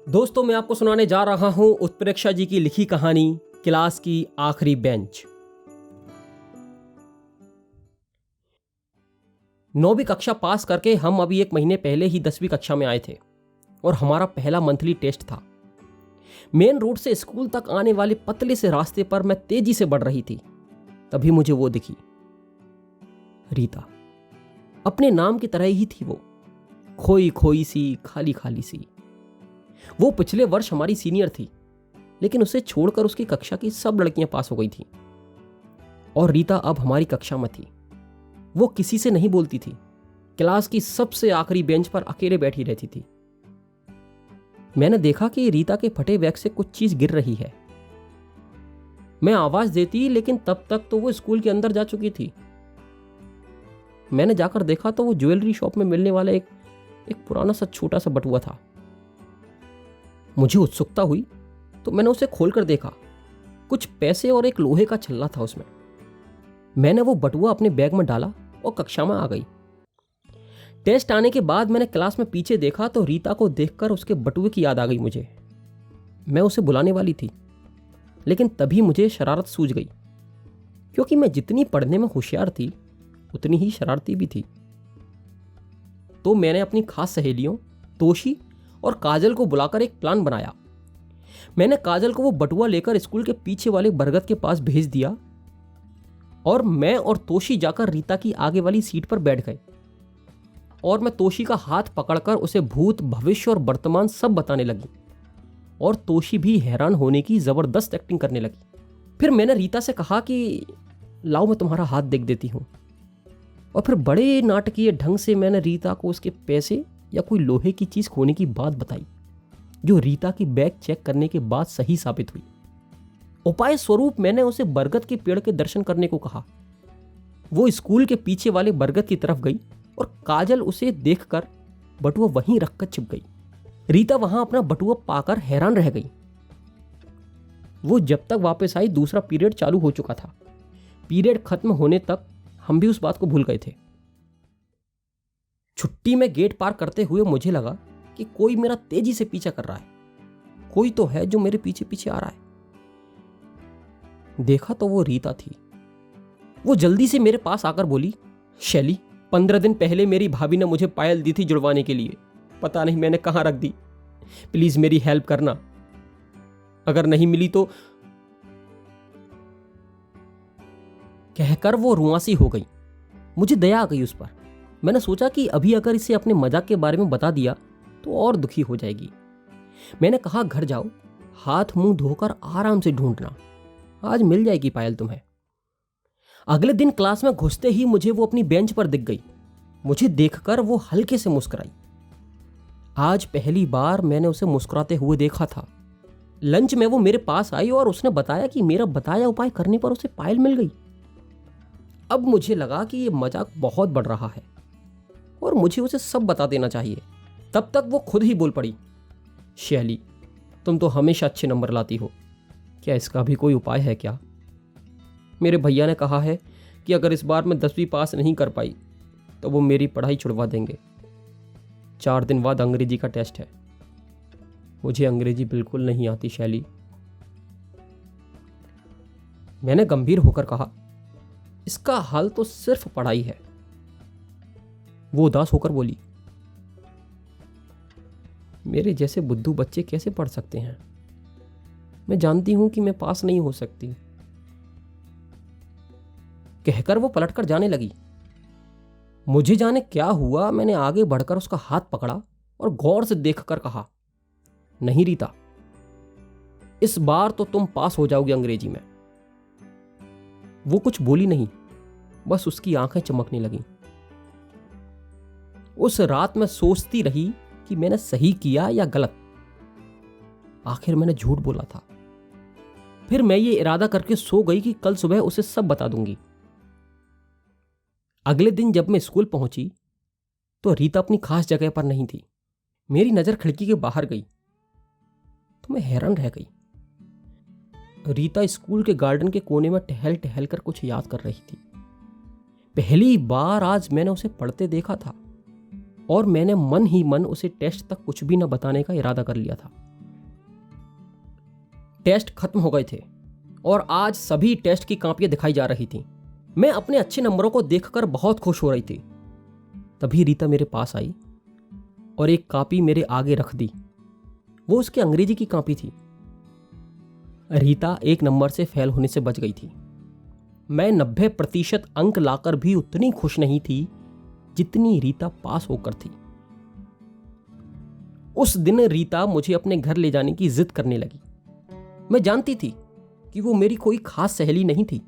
दोस्तों, मैं आपको सुनाने जा रहा हूं उत्प्रेक्षा जी की लिखी कहानी क्लास की आखिरी बेंच। 9वीं कक्षा पास करके हम अभी एक महीने पहले ही 10वीं कक्षा में आए थे और हमारा पहला मंथली टेस्ट था। मेन रोड से स्कूल तक आने वाले पतले से रास्ते पर मैं तेजी से बढ़ रही थी। तभी मुझे वो दिखी, रीता। अपने नाम की तरह ही थी वो, खोई खोई सी, खाली खाली सी। वो पिछले वर्ष हमारी सीनियर थी, लेकिन उसे छोड़कर उसकी कक्षा की सब लड़कियां पास हो गई थीं। और रीता अब हमारी कक्षा में थी। वो किसी से नहीं बोलती थी, क्लास की सबसे आखिरी बेंच पर अकेले बैठी रहती थी। मैंने देखा कि रीता के फटे बैग से कुछ चीज गिर रही है। मैं आवाज देती, लेकिन तब तक तो वो स्कूल के अंदर जा चुकी थी। मैंने जाकर देखा तो वो ज्वेलरी शॉप में मिलने वाला एक पुराना सा छोटा सा बटुआ था। मुझे उत्सुकता हुई तो मैंने उसे खोलकर देखा। कुछ पैसे और एक लोहे का छल्ला था उसमें। मैंने वो बटुआ अपने बैग में डाला और कक्षा में आ गई। टेस्ट आने के बाद मैंने क्लास में पीछे देखा तो रीता को देखकर उसके बटुए की याद आ गई मुझे। मैं उसे बुलाने वाली थी, लेकिन तभी मुझे शरारत सूझ गई, क्योंकि मैं जितनी पढ़ने में होशियार थी उतनी ही शरारती भी थी। तो मैंने अपनी खास सहेलियों तोशी और काजल को बुलाकर एक प्लान बनाया। मैंने काजल को वो बटुआ लेकर स्कूल के पीछे वाले बरगद के पास भेज दिया और मैं और तोशी जाकर रीता की आगे वाली सीट पर बैठ गए। और मैं तोशी का हाथ पकड़कर उसे भूत, भविष्य और वर्तमान सब बताने लगी और तोशी भी हैरान होने की जबरदस्त एक्टिंग करने लगी। फिर मैंने रीता से कहा कि लाओ मैं तुम्हारा हाथ देख देती हूं। और फिर बड़े नाटकीय ढंग से मैंने रीता को उसके पैसे या कोई लोहे की चीज खोने की बात बताई, जो रीता की बैग चेक करने के बाद सही साबित हुई। उपाय स्वरूप मैंने उसे बरगद के पेड़ के दर्शन करने को कहा। वो स्कूल के पीछे वाले बरगद की तरफ गई और काजल उसे देखकर बटुआ वहीं रखकर छिप गई। रीता वहां अपना बटुआ पाकर हैरान रह गई। वो जब तक वापस आई दूसरा पीरियड चालू हो चुका था। पीरियड खत्म होने तक हम भी उस बात को भूल गए थे। छुट्टी में गेट पार करते हुए मुझे लगा कि कोई मेरा तेजी से पीछा कर रहा है। कोई तो है जो मेरे पीछे पीछे आ रहा है। देखा तो वो रीता थी। वो जल्दी से मेरे पास आकर बोली, शैली, 15 दिन पहले मेरी भाभी ने मुझे पायल दी थी जुड़वाने के लिए। पता नहीं मैंने कहां रख दी। प्लीज मेरी हेल्प करना। अगर नहीं मिली तो। कहकर वो रुआंसी हो गई। मुझे दया आ गई उस पर। मैंने सोचा कि अभी अगर इसे अपने मजाक के बारे में बता दिया तो और दुखी हो जाएगी। मैंने कहा, घर जाओ, हाथ मुंह धोकर आराम से ढूंढना, आज मिल जाएगी पायल तुम्हें। अगले दिन क्लास में घुसते ही मुझे वो अपनी बेंच पर दिख गई। मुझे देखकर वो हल्के से मुस्कुराई। आज पहली बार मैंने उसे मुस्कुराते हुए देखा था। लंच में वो मेरे पास आई और उसने बताया कि मेरा बताया उपाय करने पर उसे पायल मिल गई। अब मुझे लगा कि ये मजाक बहुत बढ़ रहा है और मुझे उसे सब बता देना चाहिए। तब तक वो खुद ही बोल पड़ी, शैली, तुम तो हमेशा अच्छे नंबर लाती हो, क्या इसका भी कोई उपाय है क्या? मेरे भैया ने कहा है कि अगर इस बार मैं 10वीं पास नहीं कर पाई तो वो मेरी पढ़ाई छुड़वा देंगे। 4 दिन बाद अंग्रेजी का टेस्ट है। मुझे अंग्रेजी बिल्कुल नहीं आती शैली। मैंने गंभीर होकर कहा, इसका हल तो सिर्फ पढ़ाई है। वो उदास होकर बोली, मेरे जैसे बुद्धू बच्चे कैसे पढ़ सकते हैं? मैं जानती हूं कि मैं पास नहीं हो सकती। कहकर वो पलटकर जाने लगी। मुझे जाने क्या हुआ, मैंने आगे बढ़कर उसका हाथ पकड़ा और गौर से देखकर कहा, नहीं रीता, इस बार तो तुम पास हो जाओगी अंग्रेजी में। वो कुछ बोली नहीं, बस उसकी आंखें चमकने लगीं। उस रात मैं सोचती रही कि मैंने सही किया या गलत। आखिर मैंने झूठ बोला था। फिर मैं ये इरादा करके सो गई कि कल सुबह उसे सब बता दूंगी। अगले दिन जब मैं स्कूल पहुंची तो रीता अपनी खास जगह पर नहीं थी। मेरी नजर खिड़की के बाहर गई तो मैं हैरान रह गई। रीता स्कूल के गार्डन के कोने में टहल टहल कर कुछ याद कर रही थी। पहली बार आज मैंने उसे पढ़ते देखा था और मैंने मन ही मन उसे टेस्ट तक कुछ भी न बताने का इरादा कर लिया था। टेस्ट खत्म हो गए थे और आज सभी टेस्ट की कॉपियां दिखाई जा रही थीं। मैं अपने अच्छे नंबरों को देखकर बहुत खुश हो रही थी। तभी रीता मेरे पास आई और एक कॉपी मेरे आगे रख दी। वो उसके अंग्रेजी की कॉपी थी। रीता एक नंबर से फेल होने से बच गई थी। मैं 90% अंक लाकर भी उतनी खुश नहीं थी जितनी रीता पास होकर थी। उस दिन रीता मुझे अपने घर ले जाने की जिद करने लगी। मैं जानती थी कि वो मेरी कोई खास सहेली नहीं थी,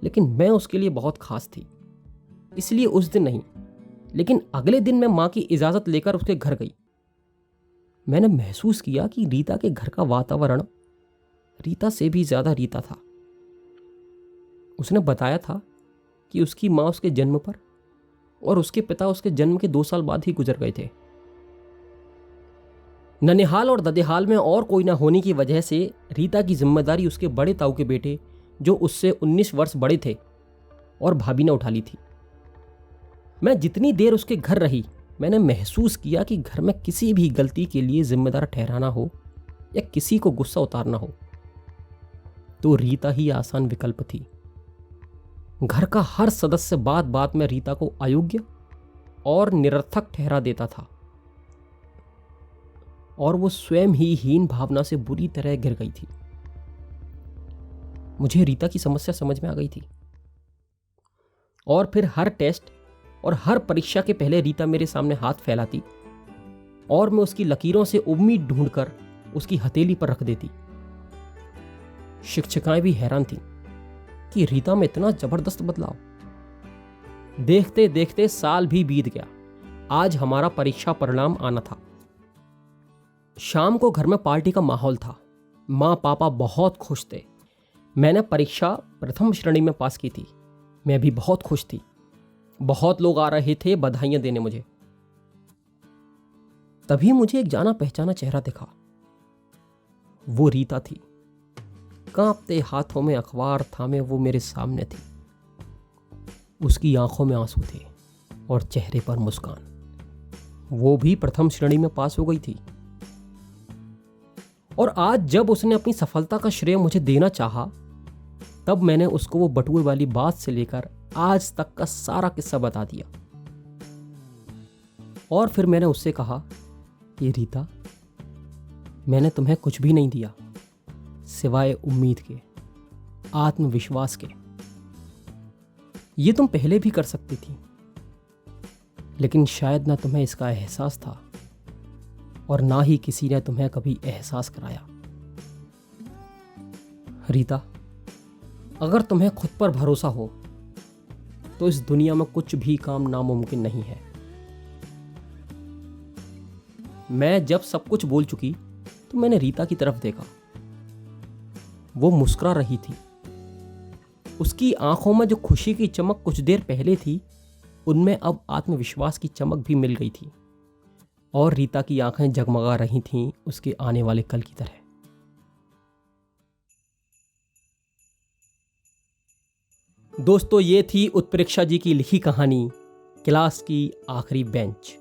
लेकिन मैं उसके लिए बहुत खास थी। इसलिए उस दिन नहीं, लेकिन अगले दिन मैं मां की इजाजत लेकर उसके घर गई। मैंने महसूस किया कि रीता के घर का वातावरण रीता से भी ज्यादा रीता था। उसने बताया था कि उसकी मां उसके जन्म पर और उसके पिता उसके जन्म के 2 साल बाद ही गुजर गए थे। ननिहाल और ददेहाल में और कोई ना होने की वजह से रीता की जिम्मेदारी उसके बड़े ताऊ के बेटे, जो उससे 19 वर्ष बड़े थे, और भाभी ने उठा ली थी। मैं जितनी देर उसके घर रही, मैंने महसूस किया कि घर में किसी भी गलती के लिए जिम्मेदार ठहराना हो या किसी को गुस्सा उतारना हो तो रीता ही आसान विकल्प थी। घर का हर सदस्य बात बात में रीता को अयोग्य और निरर्थक ठहरा देता था और वो स्वयं ही हीन भावना से बुरी तरह गिर गई थी। मुझे रीता की समस्या समझ में आ गई थी और फिर हर टेस्ट और हर परीक्षा के पहले रीता मेरे सामने हाथ फैलाती और मैं उसकी लकीरों से उम्मीद ढूंढकर उसकी हथेली पर रख देती। शिक्षिकाएं भी हैरान थीं कि रीता में इतना जबरदस्त बदलाव। देखते देखते साल भी बीत गया। आज हमारा परीक्षा परिणाम आना था। शाम को घर में पार्टी का माहौल था। माँ पापा बहुत खुश थे। मैंने परीक्षा प्रथम श्रेणी में पास की थी। मैं भी बहुत खुश थी। बहुत लोग आ रहे थे बधाइयां देने मुझे। तभी मुझे एक जाना पहचाना चेहरा दिखा। वो रीता थी। कांपते हाथों में अखबार थामे वो मेरे सामने थी। उसकी आंखों में आंसू थे और चेहरे पर मुस्कान। वो भी प्रथम श्रेणी में पास हो गई थी। और आज जब उसने अपनी सफलता का श्रेय मुझे देना चाहा, तब मैंने उसको वो बटुए वाली बात से लेकर आज तक का सारा किस्सा बता दिया। और फिर मैंने उससे कहा कि रीता, मैंने तुम्हें कुछ भी नहीं दिया सिवाय उम्मीद के, आत्मविश्वास के। ये तुम पहले भी कर सकती थी, लेकिन शायद ना तुम्हें इसका एहसास था और ना ही किसी ने तुम्हें कभी एहसास कराया। रीता, अगर तुम्हें खुद पर भरोसा हो तो इस दुनिया में कुछ भी काम नामुमकिन नहीं है। मैं जब सब कुछ बोल चुकी तो मैंने रीता की तरफ देखा। वो मुस्कुरा रही थी। उसकी आंखों में जो खुशी की चमक कुछ देर पहले थी, उनमें अब आत्मविश्वास की चमक भी मिल गई थी और रीता की आंखें जगमगा रही थीं उसके आने वाले कल की तरह। दोस्तों, ये थी उत्प्रेक्षा जी की लिखी कहानी क्लास की आखिरी बेंच।